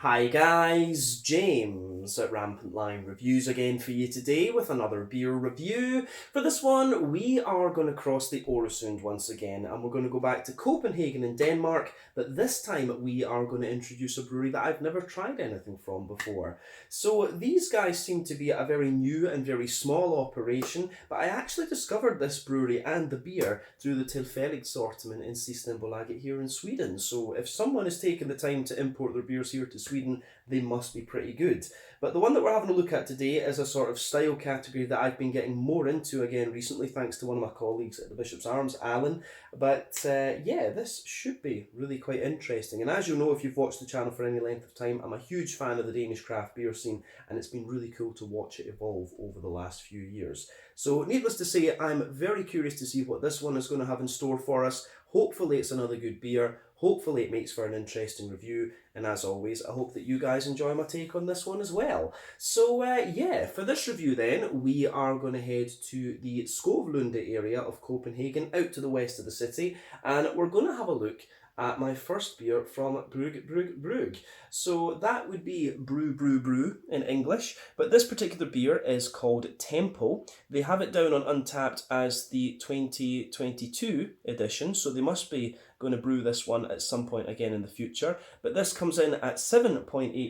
Hi guys, James at RampantLionReviews again for you today with another beer review. For this one, we are going to cross the Øresund once again and we're going to go back to Copenhagen in Denmark, but this time we are going to introduce a brewery that I've never tried anything from before. So these guys seem to be a very new and very small operation, but I actually discovered this brewery and the beer through the Tillfällig assortment in Systembolaget here in Sweden. So if someone has taken the time to import their beers here to Sweden, they must be pretty good. But the one that we're having a look at today is a sort of style category that I've been getting more into again recently, thanks to one of my colleagues at the Bishop's Arms, Alan. But yeah, this should be really quite interesting. And as you'll know if you've watched the channel for any length of time, I'm a huge fan of the Danish craft beer scene, and it's been really cool to watch it evolve over the last few years. So needless to say, I'm very curious to see what this one is going to have in store for us. Hopefully it's another good beer. Hopefully it makes for an interesting review, and as always, I hope that you guys enjoy my take on this one as well. So yeah, for this review then, we are going to head to the Skovlunde area of Copenhagen, out to the west of the city, and we're going to have a look at my first beer from BrygBrygBryg. So that would be Brew in English, but this particular beer is called Tempo. They have it down on Untappd as the 2022 edition, so they must be going to brew this one at some point again in the future. But this comes in at 7.8%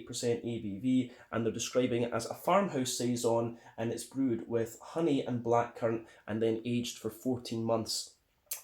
ABV, and they're describing it as a Farmhouse Saison, and it's brewed with honey and blackcurrant and then aged for 14 months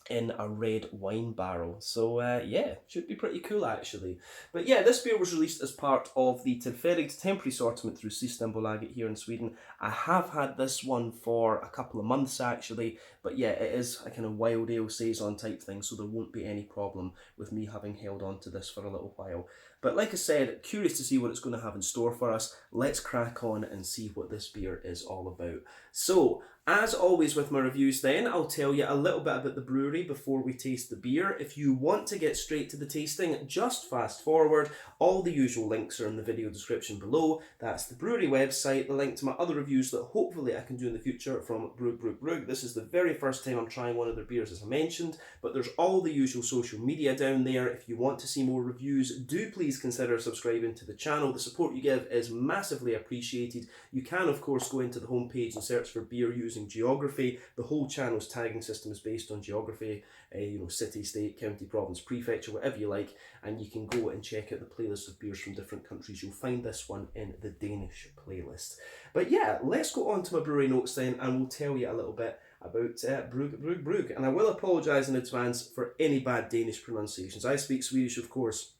in a red wine barrel. So yeah, should be pretty cool actually. But yeah, this beer was released as part of the Tillfällig temporary assortment through Systembolaget here in Sweden. I have had this one for a couple of months actually, but yeah, it is a kind of wild ale saison type thing, so there won't be any problem with me having held on to this for a little while. But like I said, curious to see what it's going to have in store for us. Let's crack on and see what this beer is all about. So, as always with my reviews then, I'll tell you a little bit about the brewery before we taste the beer. If you want to get straight to the tasting, just fast forward. All the usual links are in the video description below. That's the brewery website, the link to my other reviews that hopefully I can do in the future from BrygBrygBryg. This is the very first time I'm trying one of their beers, as I mentioned, but there's all the usual social media down there. If you want to see more reviews, do please consider subscribing to the channel. The support you give is massively appreciated. You can of course go into the homepage and search for beer using geography. The whole channel's tagging system is based on geography, you know, city, state, county, province, prefecture, whatever you like, and you can go and check out the playlist of beers from different countries. You'll find this one in the Danish playlist. But yeah, let's go on to my brewery notes then, and we'll tell you a little bit about BrygBrygBryg. And I will apologise in advance for any bad Danish pronunciations. I speak Swedish, of course.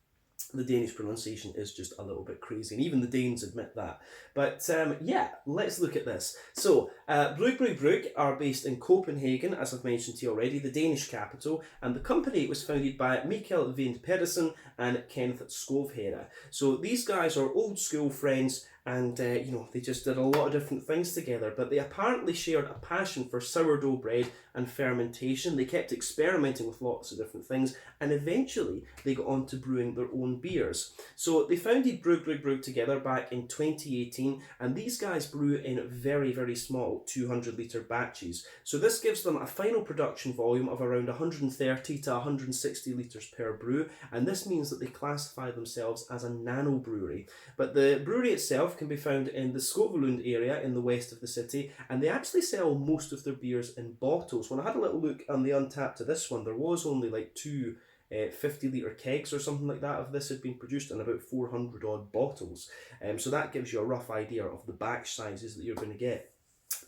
The Danish pronunciation is just a little bit crazy, and even the Danes admit that. But yeah, let's look at this. So, BrygBrygBryg are based in Copenhagen, as I've mentioned to you already, the Danish capital, and the company was founded by Mikael Vind Pedersen and Kenneth Skovlunde. So these guys are old school friends, and you know, they just did a lot of different things together, but they apparently shared a passion for sourdough bread and fermentation. They kept experimenting with lots of different things, and eventually they got on to brewing their own beers. So they founded BrygBrygBryg together back in 2018, and these guys brew in very, very small 200 litre batches. So this gives them a final production volume of around 130 to 160 litres per brew, and this means that they classify themselves as a nano brewery. But the brewery itself can be found in the Skovlunde area in the west of the city, and they actually sell most of their beers in bottles. When I had a little look on the Untappd to this one, there was only like two 50-litre kegs or something like that of this had been produced in about 400 odd bottles. So that gives you a rough idea of the batch sizes that you're going to get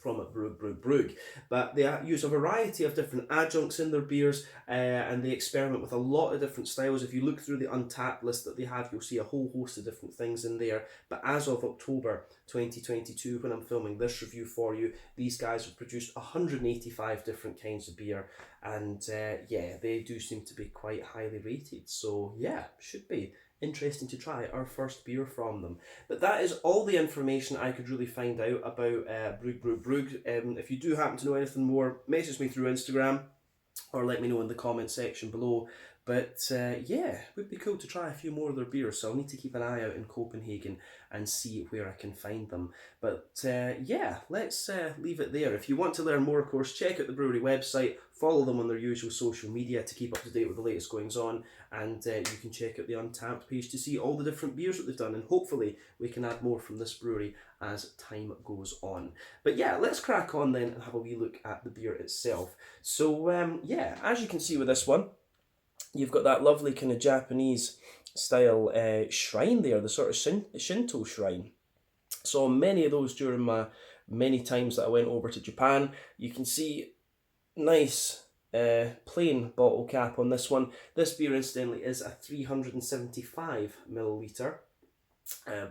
from BrygBrygBryg. But they use a variety of different adjuncts in their beers, and they experiment with a lot of different styles. If you look through the Untappd list that they have, you'll see a whole host of different things in there. But as of October 2022, when I'm filming this review for you, these guys have produced 185 different kinds of beer, and yeah, they do seem to be quite highly rated. So yeah, should be interesting to try our first beer from them. But that is all the information I could really find out about BrygBrygBryg. If you do happen to know anything more, message me through Instagram or let me know in the comment section below. But yeah, it would be cool to try a few more of their beers, so I'll need to keep an eye out in Copenhagen and see where I can find them. But yeah, let's leave it there. If you want to learn more, of course, check out the brewery website, follow them on their usual social media to keep up to date with the latest goings on, and you can check out the Untappd page to see all the different beers that they've done, and hopefully we can add more from this brewery as time goes on. But yeah, let's crack on then and have a wee look at the beer itself. So yeah, as you can see with this one, you've got that lovely kind of Japanese style shrine there, the sort of Shinto shrine. Saw many of those during my many times that I went over to Japan. You can see nice plain bottle cap on this one. This beer incidentally is a 375 milliliter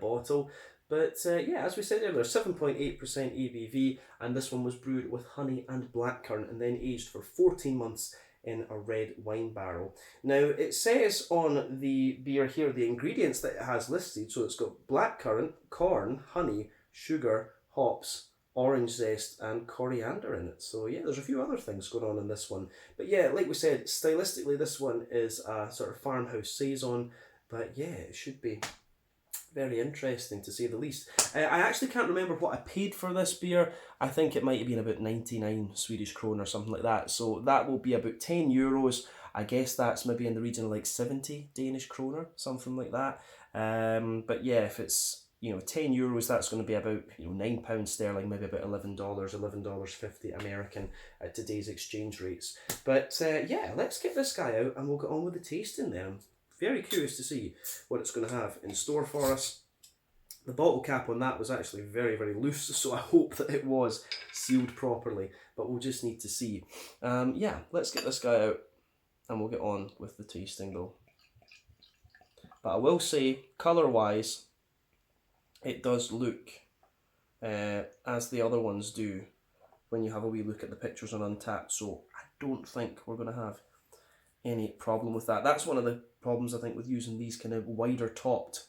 bottle. But yeah, as we said earlier, 7.8% ABV, and this one was brewed with honey and blackcurrant and then aged for 14 months in a red wine barrel. Now, it says on the beer here the ingredients that it has listed. So it's got blackcurrant, corn, honey, sugar, hops, orange zest, and coriander in it. So yeah, there's a few other things going on in this one. But yeah, like we said, stylistically this one is a sort of Farmhouse Saison. But yeah, it should be very interesting to say the least. I actually can't remember what I paid for this beer. I think it might have been about 99 Swedish krona or something like that. So that will be about 10 euros. I guess that's maybe in the region of like 70 Danish kroner, something like that. But yeah, if it's 10 euros, that's going to be about £9 sterling, maybe about $11, $11.50 American at today's exchange rates. But yeah, let's get this guy out and we'll get on with the tasting then. Very curious to see what it's going to have in store for us. The bottle cap on that was actually very, very loose, so I hope that it was sealed properly, but we'll just need to see. Yeah, let's get this guy out and we'll get on with the tasting though. But I will say, colour-wise, it does look as the other ones do when you have a wee look at the pictures on Untappd, so I don't think we're going to have any problem with that. That's one of the problems I think with using these kind of wider topped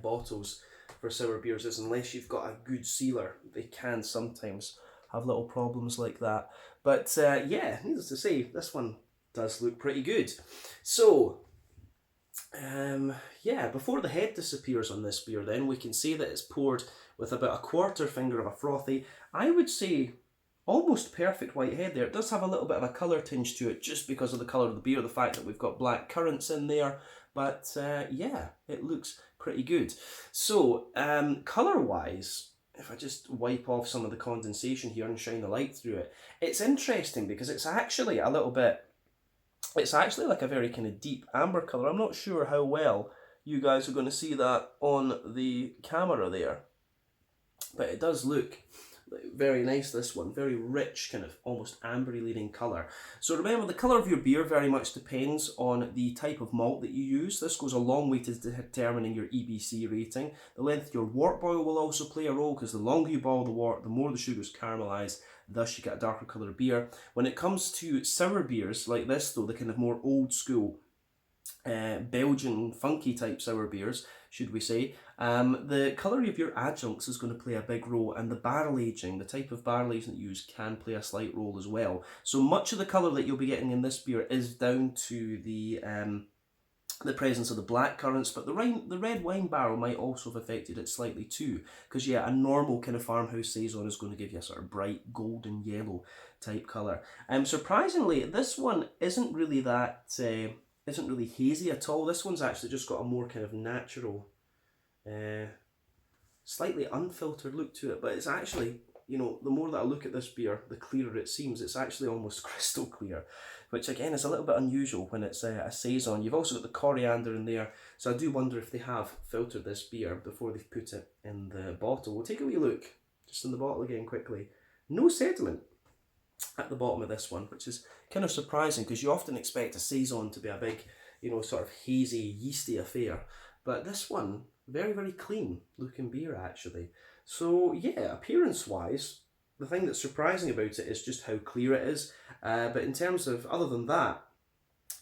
bottles for sour beers, is unless you've got a good sealer, they can sometimes have little problems like that. But yeah, needless to say, this one does look pretty good. So yeah, before the head disappears on this beer then, we can say that it's poured with about a quarter finger of a frothy, I would say almost perfect white head there. It does have a little bit of a colour tinge to it just because of the colour of the beer, the fact that we've got black currants in there. But yeah, it looks pretty good. So colour-wise, if I just wipe off some of the condensation here and shine the light through it, it's interesting because it's actually a little bit, it's actually like a very kind of deep amber colour. I'm not sure how well you guys are going to see that on the camera there, but it does look very nice, this one. Very rich, kind of almost ambery leaning colour. So remember, the colour of your beer very much depends on the type of malt that you use. This goes a long way to determining your EBC rating. The length of your wort boil will also play a role, because the longer you boil the wort, the more the sugars caramelise, thus you get a darker colour beer. When it comes to sour beers like this though, the kind of more old school Belgian funky type sour beers, should we say, the colour of your adjuncts is going to play a big role, and the barrel aging, the type of barrel aging that you use, can play a slight role as well. So much of the colour that you'll be getting in this beer is down to the presence of the black currants, but the red wine barrel might also have affected it slightly too, because yeah, a normal kind of Farmhouse Saison is going to give you a sort of bright golden yellow type colour. Surprisingly, this one isn't really that isn't really hazy at all. This one's actually just got a more kind of natural, slightly unfiltered look to it, but it's actually, the more that I look at this beer, the clearer it seems. It's actually almost crystal clear, which again is a little bit unusual when it's a Saison. You've also got the coriander in there, so I do wonder if they have filtered this beer before they've put it in the bottle. We'll take a wee look, just in the bottle again quickly. No sediment at the bottom of this one, which is kind of surprising, because you often expect a Saison to be a big, sort of hazy, yeasty affair. But this one, very, very clean looking beer actually. So yeah, appearance-wise, the thing that's surprising about it is just how clear it is. But in terms of, other than that,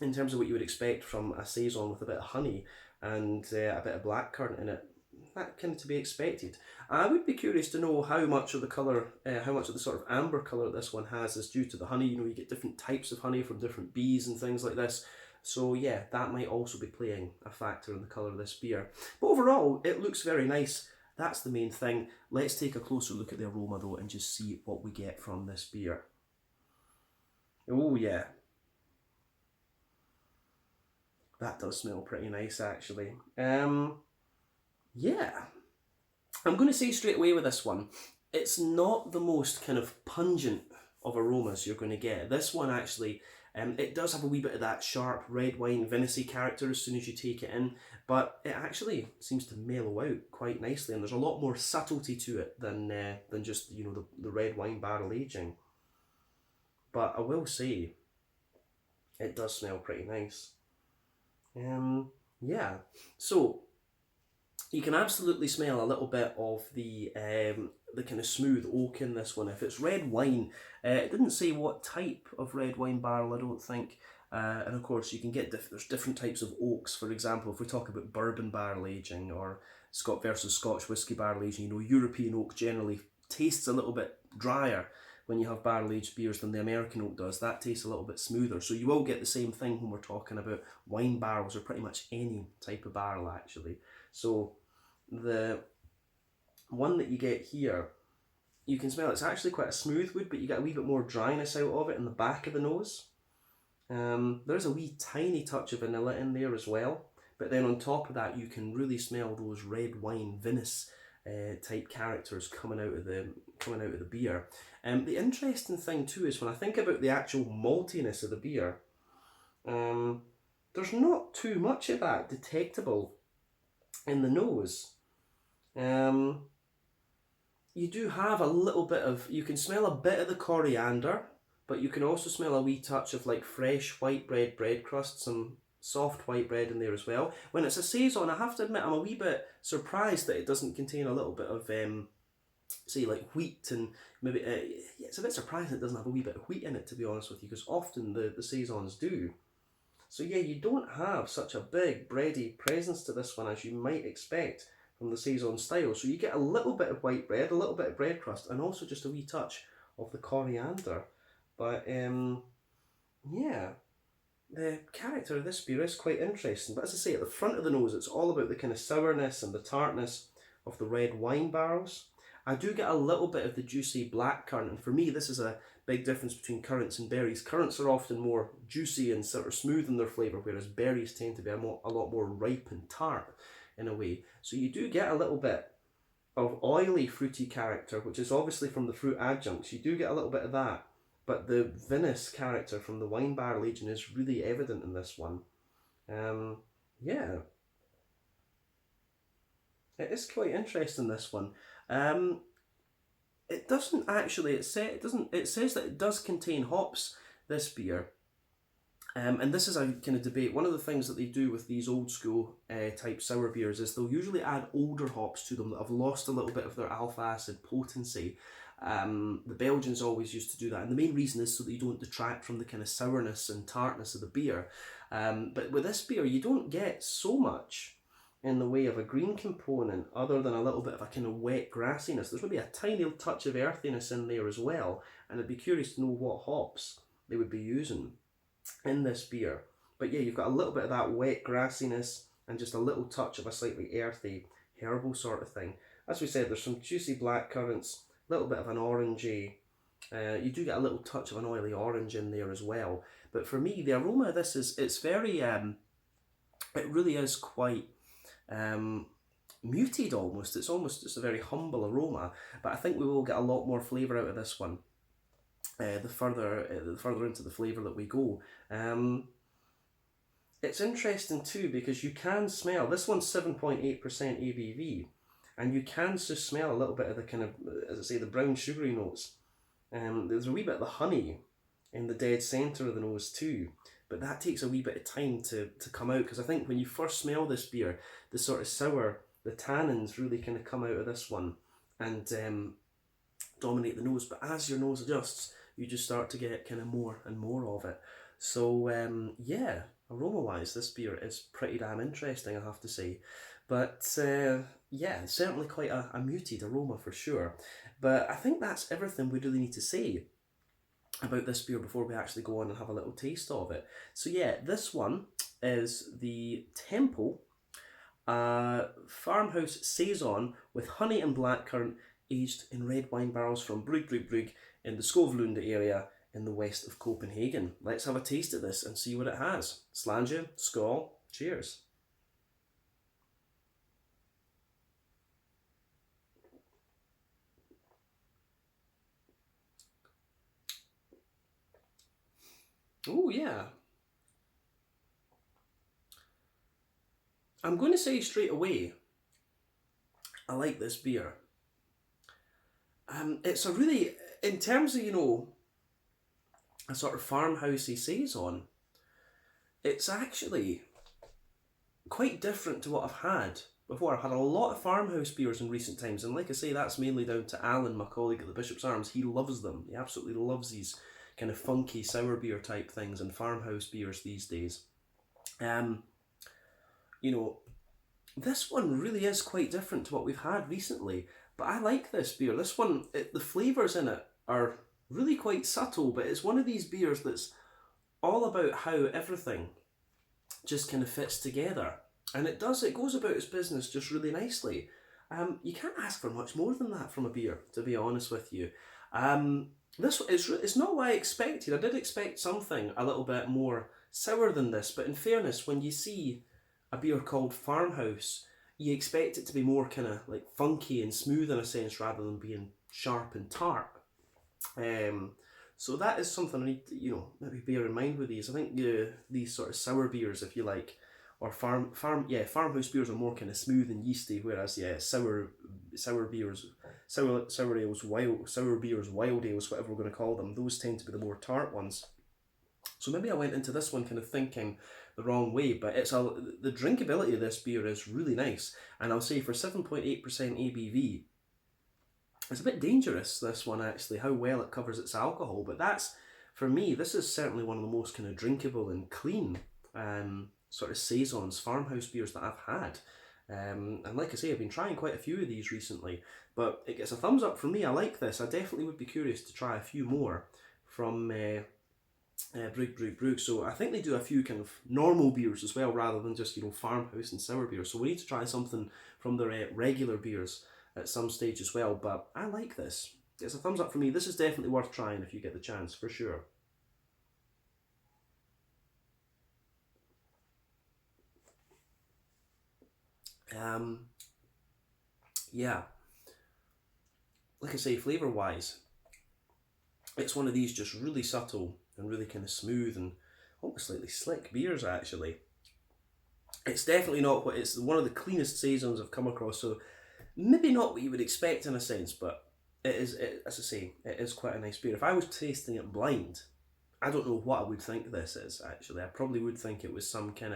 in terms of what you would expect from a Saison with a bit of honey and a bit of blackcurrant in it, that kind of to be expected. I would be curious to know how much of the colour, how much of the sort of amber colour this one has is due to the honey. You get different types of honey from different bees and things like this. So yeah, that might also be playing a factor in the colour of this beer. But overall, it looks very nice. That's the main thing. Let's take a closer look at the aroma though and just see what we get from this beer. Oh yeah. That does smell pretty nice actually. Yeah. I'm going to say straight away with this one, it's not the most kind of pungent of aromas you're going to get. This one actually, it does have a wee bit of that sharp red wine vinous-y character as soon as you take it in, but it actually seems to mellow out quite nicely, and there's a lot more subtlety to it than just, you know, the red wine barrel aging. But I will say, it does smell pretty nice. Yeah, so you can absolutely smell a little bit of the kind of smooth oak in this one. If it's red wine, it didn't say what type of red wine barrel, I don't think. And of course, you can get there's different types of oaks. For example, if we talk about bourbon barrel aging or Scott versus Scotch whisky barrel aging, you know, European oak generally tastes a little bit drier when you have barrel aged beers than the American oak does. That tastes a little bit smoother. So you will get the same thing when we're talking about wine barrels or pretty much any type of barrel actually. So the one that you get here, you can smell it's actually quite a smooth wood, but you get a wee bit more dryness out of it in the back of the nose. There's a wee tiny touch of vanilla in there as well, but then on top of that you can really smell those red wine vinous type characters coming out of the beer. The interesting thing too is when I think about the actual maltiness of the beer, there's not too much of that detectable in the nose. You do have a little bit of, you can smell a bit of the coriander, but you can also smell a wee touch of like fresh white bread crust, some soft white bread in there as well. When it's a Saison, I have to admit I'm a wee bit surprised that it doesn't contain a little bit of say like wheat, and maybe yeah, it's a bit surprising it doesn't have a wee bit of wheat in it, to be honest with you, because often the Saisons do. So yeah, you don't have such a big bready presence to this one as you might expect from the Saison style. So you get a little bit of white bread, a little bit of bread crust, and also just a wee touch of the coriander. But yeah, the character of this beer is quite interesting. But as I say, at the front of the nose, it's all about the kind of sourness and the tartness of the red wine barrels. I do get a little bit of the juicy blackcurrant, and for me this is a big difference between currants and berries. Currants are often more juicy and sort of smooth in their flavour, whereas berries tend to be a lot more ripe and tart in a way. So you do get a little bit of oily fruity character, which is obviously from the fruit adjuncts. You do get a little bit of that, but the vinous character from the wine barrel aging is really evident in this one. Yeah, it is quite interesting, this one. It doesn't actually. It says that it does contain hops, this beer. And this is a kind of debate. One of the things that they do with these old school type sour beers is they'll usually add older hops to them that have lost a little bit of their alpha acid potency. The Belgians always used to do that, and the main reason is so that you don't detract from the kind of sourness and tartness of the beer. But with this beer, you don't get so much in the way of a green component other than a little bit of a kind of wet grassiness. There's maybe a tiny touch of earthiness in there as well, and I'd be curious to know what hops they would be using in this beer. But yeah, you've got a little bit of that wet grassiness and just a little touch of a slightly earthy herbal sort of thing. As we said, there's some juicy black currants, a little bit of an orangey. You do get a little touch of an oily orange in there as well. But for me, the aroma of this it's very, it really is quite muted almost. It's almost just a very humble aroma, but I think we will get a lot more flavour out of this one the further into the flavour that we go. It's interesting too because you can smell, this one's 7.8% ABV, and you can just smell a little bit of the kind of, as I say, the brown sugary notes. There's a wee bit of the honey in the dead centre of the nose too, but that takes a wee bit of time to come out, because I think when you first smell this beer, the sort of sour, the tannins really kind of come out of this one and dominate the nose. But as your nose adjusts, you just start to get kind of more and more of it. So yeah, aroma wise, this beer is pretty damn interesting, I have to say. But yeah, certainly quite a muted aroma for sure. But I think that's everything we really need to say about this beer before we actually go on and have a little taste of it. So yeah, this one is the Temple Farmhouse Saison with honey and blackcurrant aged in red wine barrels from BrygBrygBryg in the Skovlunde area in the west of Copenhagen. Let's have a taste of this and see what it has. Slange, skål, cheers. Oh yeah. I'm going to say straight away, I like this beer. It's a really, in terms of, you know, a sort of farmhousey saison, it's actually quite different to what I've had before. I've had a lot of farmhouse beers in recent times, and like I say, that's mainly down to Alan, my colleague at the Bishop's Arms. He loves them. He absolutely loves these kind of funky sour beer type things and farmhouse beers these days. You know, this one really is quite different to what we've had recently, but I like this beer. This one, the flavours in it are really quite subtle, but it's one of these beers that's all about how everything just kind of fits together. And it does, it goes about its business just really nicely. You can't ask for much more than that from a beer, to be honest with you. This it's not what I expected. I did expect something a little bit more sour than this, but in fairness, when you see a beer called Farmhouse, you expect it to be more kind of like funky and smooth in a sense rather than being sharp and tart. So that is something I need to, you know, maybe bear in mind with these. I think these sort of sour beers, if you like, or farmhouse beers are more kind of smooth and yeasty, whereas sour beers, sour ales, sour beers, wild ales, whatever we're going to call them, those tend to be the more tart ones. So maybe I went into this one kind of thinking the wrong way, but the drinkability of this beer is really nice, and I'll say for 7.8% ABV, it's a bit dangerous, this one actually, how well it covers its alcohol, but that's, for me, this is certainly one of the most kind of drinkable and clean sort of saisons, farmhouse beers that I've had. And like I say, I've been trying quite a few of these recently, but it gets a thumbs up from me. I like this. I definitely would be curious to try a few more from BrygBrygBryg. So I think they do a few kind of normal beers as well, rather than just, you know, farmhouse and sour beers. So we need to try something from their regular beers at some stage as well, but I like this. It's a thumbs up for me. This is definitely worth trying if you get the chance, for sure. Yeah, like I say, flavour wise, it's one of these just really subtle and really kind of smooth and almost slightly slick beers actually. It's definitely not what, it's one of the cleanest saisons I've come across, so maybe not what you would expect in a sense, but as I say, it is quite a nice beer. If I was tasting it blind, I don't know what I would think this is actually. I probably would think it was some kind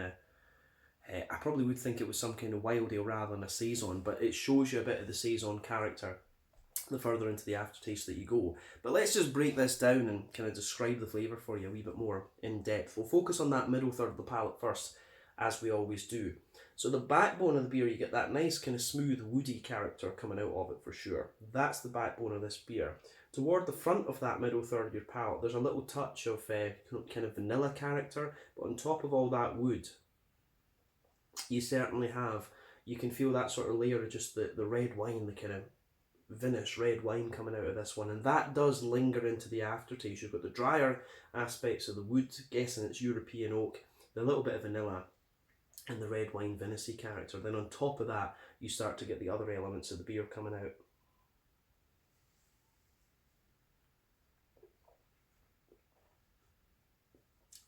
of wild ale rather than a saison, but it shows you a bit of the saison character the further into the aftertaste that you go. But let's just break this down and kind of describe the flavour for you a wee bit more in depth. We'll focus on that middle third of the palate first, as we always do. So the backbone of the beer, you get that nice kind of smooth woody character coming out of it for sure. That's the backbone of this beer. Toward the front of that middle third of your palate, there's a little touch of kind of vanilla character, but on top of all that wood, you certainly have, you can feel that sort of layer of just the red wine, the kind of vinous red wine coming out of this one, and that does linger into the aftertaste. You've got the drier aspects of the wood, guessing it's European oak, the little bit of vanilla, and the red wine vinous character. Then on top of that, you start to get the other elements of the beer coming out.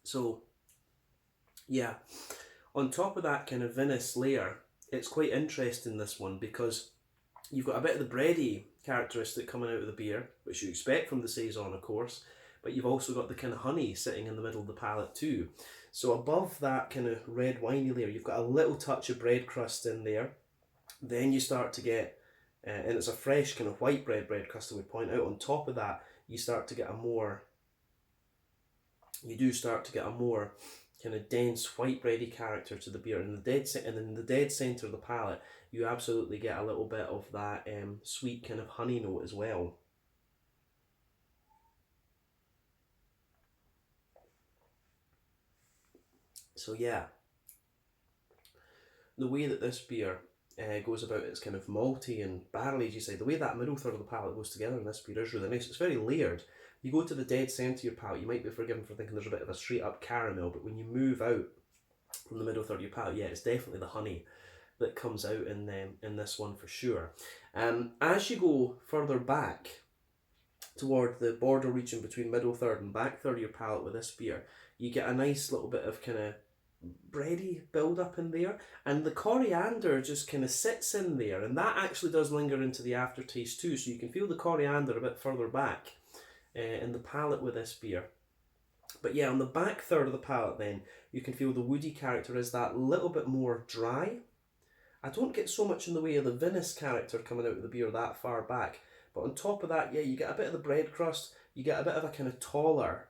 So, yeah, on top of that kind of vinous layer, it's quite interesting, this one, because you've got a bit of the bready characteristic coming out of the beer, which you expect from the saison, of course, but you've also got the kind of honey sitting in the middle of the palate too. So above that kind of red winey layer, you've got a little touch of bread crust in there. Then you start to get, and it's a fresh kind of white bread crust, I would point out. On top of that, you start to get a more, you do start to get a more kind of dense white bready character to the beer, and in the dead centre of the palate, you absolutely get a little bit of that sweet kind of honey note as well. So yeah, the way that this beer goes about its kind of malty and barrel aged side, the way that middle third of the palate goes together in this beer is really nice. It's very layered. You go to the dead centre of your palate, you might be forgiven for thinking there's a bit of a straight up caramel, but when you move out from the middle third of your palate, yeah, it's definitely the honey that comes out in this one for sure. As you go further back toward the border region between middle third and back third of your palate with this beer, you get a nice little bit of kind of bready build up in there, and the coriander just kind of sits in there, and that actually does linger into the aftertaste too, so you can feel the coriander a bit further back in the palate with this beer. But yeah, on the back third of the palate then, you can feel the woody character is that little bit more dry. I don't get so much in the way of the vinous character coming out of the beer that far back, but on top of that, yeah, you get a bit of the bread crust, you get a bit of a kind of taller,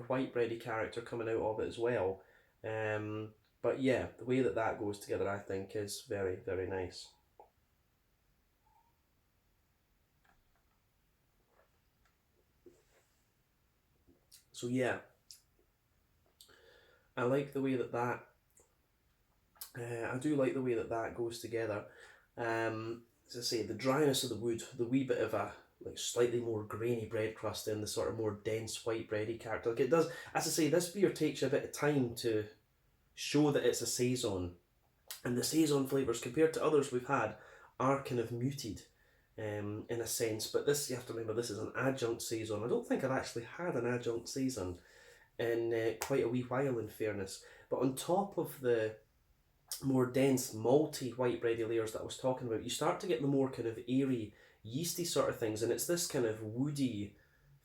white bready character coming out of it as well. But yeah, the way that goes together, I think, is very, very nice. So yeah, I like the way that I do like the way that goes together. As I say, the dryness of the wood, the wee bit of a like slightly more grainy bread crust and the sort of more dense white bready character. Like it does, as I say, this beer takes you a bit of time to show that it's a saison, and the saison flavours compared to others we've had are kind of muted in a sense. But this, you have to remember, this is an adjunct saison. I don't think I've actually had an adjunct saison in quite a wee while, in fairness. But on top of the more dense malty white bready layers that I was talking about, you start to get the more kind of airy yeasty sort of things, and it's this kind of woody,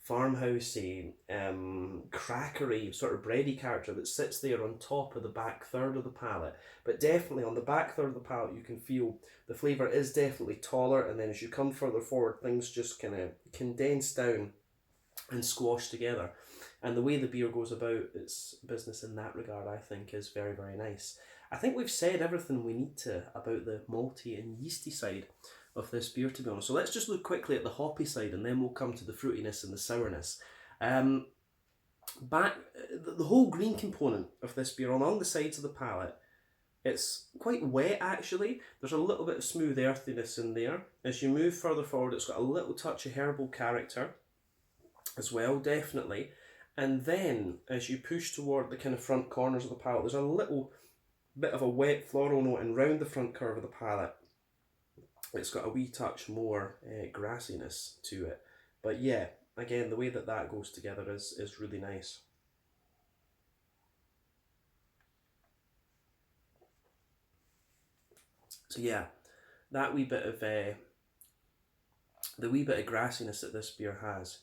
farmhousey, crackery sort of bready character that sits there on top of the back third of the palate. But definitely on the back third of the palate, you can feel the flavour is definitely taller, and then as you come further forward, things just kind of condense down and squash together. And the way the beer goes about its business in that regard, I think, is very, very nice. I think we've said everything we need to about the malty and yeasty side of this beer, to be honest. So let's just look quickly at the hoppy side, and then we'll come to the fruitiness and the sourness. The whole green component of this beer along the sides of the palate, it's quite wet actually. There's a little bit of smooth earthiness in there. As you move further forward, it's got a little touch of herbal character as well, definitely. And then as you push toward the kind of front corners of the palate, there's a little bit of a wet floral note, and round the front curve of the palate, it's got a wee touch more grassiness to it. But yeah, again, the way that goes together is really nice. So yeah, that wee bit of the wee bit of grassiness that this beer has,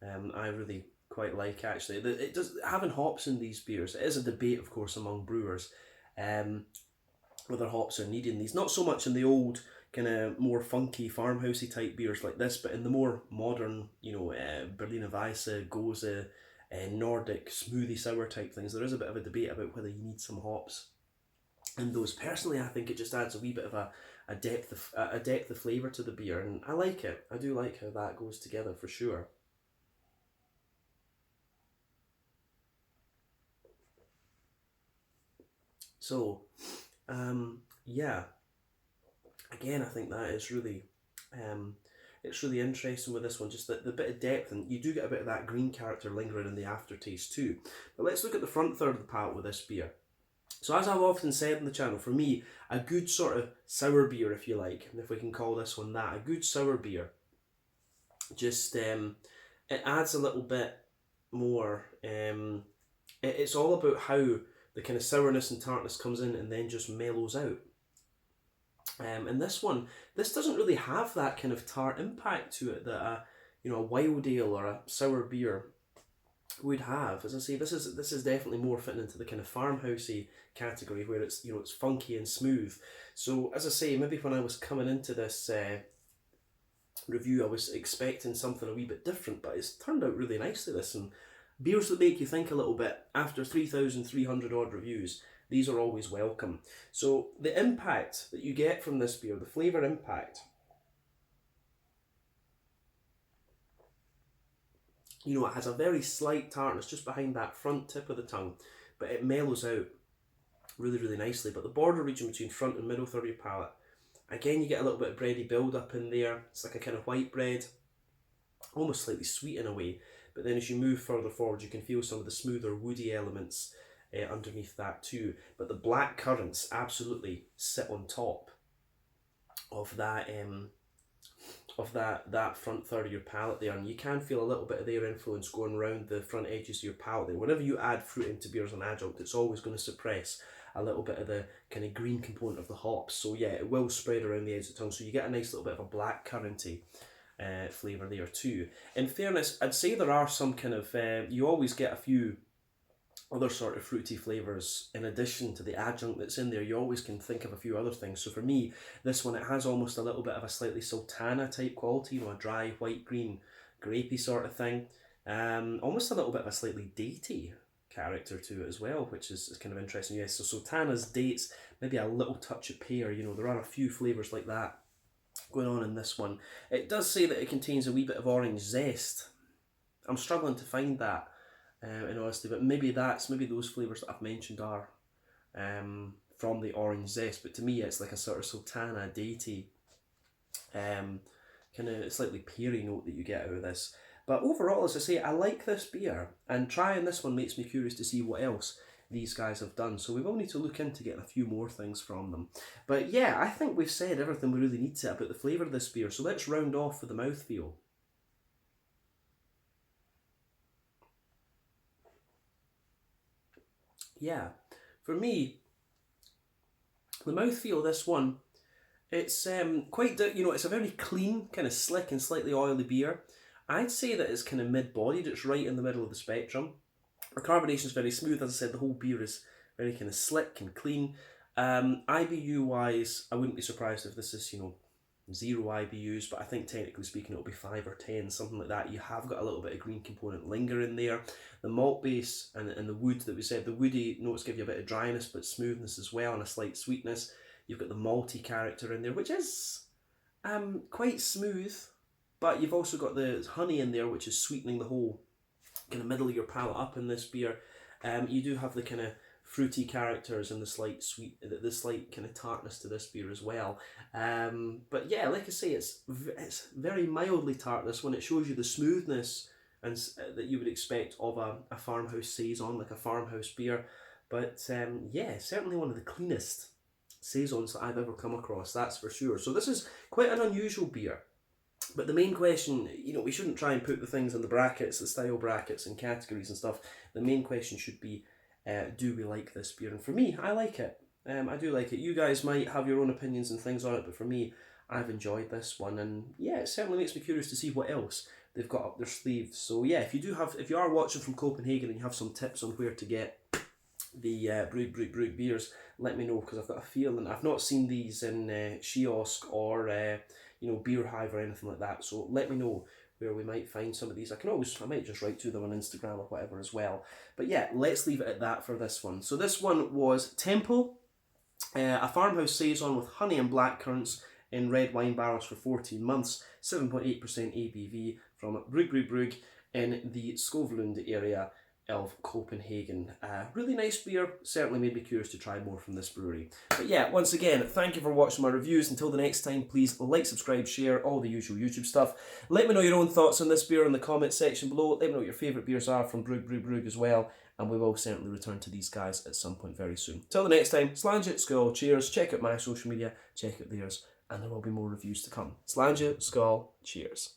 I really quite like actually. It does, having hops in these beers, it is a debate, of course, among brewers, whether hops are needed in these. Not so much in the old kind of more funky farmhousey type beers like this, but in the more modern, Berliner Weisse, Gose, Nordic smoothie sour type things, there is a bit of a debate about whether you need some hops in those. Personally, I think it just adds a wee bit of a depth of flavour to the beer, and I like it. I do like how that goes together for sure. So, yeah, again, I think that is really, it's really interesting with this one, just the bit of depth, and you do get a bit of that green character lingering in the aftertaste too. But let's look at the front third of the palate with this beer. So as I've often said on the channel, for me, a good sort of sour beer, if you like, if we can call this one that, a good sour beer, just, it adds a little bit more, it's all about how the kind of sourness and tartness comes in and then just mellows out. And this doesn't really have that kind of tart impact to it that a wild ale or a sour beer would have. As I say, this is definitely more fitting into the kind of farmhousey category where it's it's funky and smooth. So as I say, maybe when I was coming into this review, I was expecting something a wee bit different, but it's turned out really nicely. This, and beers that make you think a little bit after 3,300 odd reviews, these are always welcome. So the impact that you get from this beer, the flavour impact, You know, it has a very slight tartness just behind that front tip of the tongue, but it mellows out really, really nicely. But the border region between front and middle third of your palate, again, you get a little bit of bready build up in there. It's like a kind of white bread, almost slightly sweet in a way. But then as you move further forward, you can feel some of the smoother woody elements underneath that too. But the black currants absolutely sit on top of that that front third of your palate there, and you can feel a little bit of their influence going around the front edges of your palate there. Whenever you add fruit into beer as an adjunct, it's always going to suppress a little bit of the kind of green component of the hops. So yeah, it will spread around the edge of the tongue, so you get a nice little bit of a black curranty flavour there too. In fairness, I'd say there are some kind of, you always get a few other sort of fruity flavours in addition to the adjunct that's in there. You always can think of a few other things. So for me, this one, it has almost a little bit of a slightly sultana type quality, you know, a dry white green grapey sort of thing. Almost a little bit of a slightly datey character to it as well, which is kind of interesting. Yes, so sultanas, dates, maybe a little touch of pear, you know, there are a few flavours like that going on in this one. It does say that it contains a wee bit of orange zest. I'm struggling to find that in honesty, but maybe those flavours that I've mentioned are from the orange zest, but to me it's like a sort of sultana, datey, kind of slightly peary note that you get out of this. But overall, as I say, I like this beer, and trying this one makes me curious to see what else these guys have done. So we will need to look into getting a few more things from them. But yeah, I think we've said everything we really need to about the flavour of this beer, so let's round off with the mouthfeel. Yeah, for me, the mouthfeel of this one, it's quite, you know, it's a very clean, kind of slick and slightly oily beer. I'd say that it's kind of mid-bodied, it's right in the middle of the spectrum. The carbonation is very smooth, as I said, the whole beer is very kind of slick and clean. IBU-wise, I wouldn't be surprised if this is, you know, 0 IBUs, but I think technically speaking it'll be 5 or 10, something like that. You have got a little bit of green component linger in there. The malt base and the wood that we said, the woody notes give you a bit of dryness but smoothness as well and a slight sweetness. You've got the malty character in there, which is quite smooth, but you've also got the honey in there, which is sweetening the whole kind of middle of your palate up in this beer. You do have the kind of fruity characters and the slight kind of tartness to this beer as well. But yeah, like I say, it's very mildly tart, this one. It shows you the smoothness and that you would expect of a Farmhouse Saison, like a farmhouse beer. But yeah, certainly one of the cleanest Saisons that I've ever come across, that's for sure. So this is quite an unusual beer. But the main question, you know, we shouldn't try and put the things in the brackets, the style brackets and categories and stuff. The main question should be, do we like this beer? And for me, I like it. I do like it. You guys might have your own opinions and things on it, but for me, I've enjoyed this one. And yeah, it certainly makes me curious to see what else they've got up their sleeves. So yeah, if you are watching from Copenhagen and you have some tips on where to get the BrygBrygBryg beers, let me know, because I've got a feeling I've not seen these in Kiosk or you know, Beer Hive or anything like that. So let me know where we might find some of these. I might just write to them on Instagram or whatever as well. But yeah, let's leave it at that for this one. So this one was Temple, a Farmhouse Saison with honey and blackcurrants in red wine barrels for 14 months, 7.8% ABV from BrygBrygBryg in the Skovlunde area of Copenhagen. Really nice beer, certainly made me curious to try more from this brewery. But yeah, once again, thank you for watching my reviews. Until the next time, please like, subscribe, share, all the usual YouTube stuff. Let me know your own thoughts on this beer in the comment section below. Let me know what your favourite beers are from BrygBrygBryg as well, and we will certainly return to these guys at some point very soon. Till the next time, Slàinte, Skål, cheers, check out my social media, check out theirs, and there will be more reviews to come. Slàinte, Skål, cheers.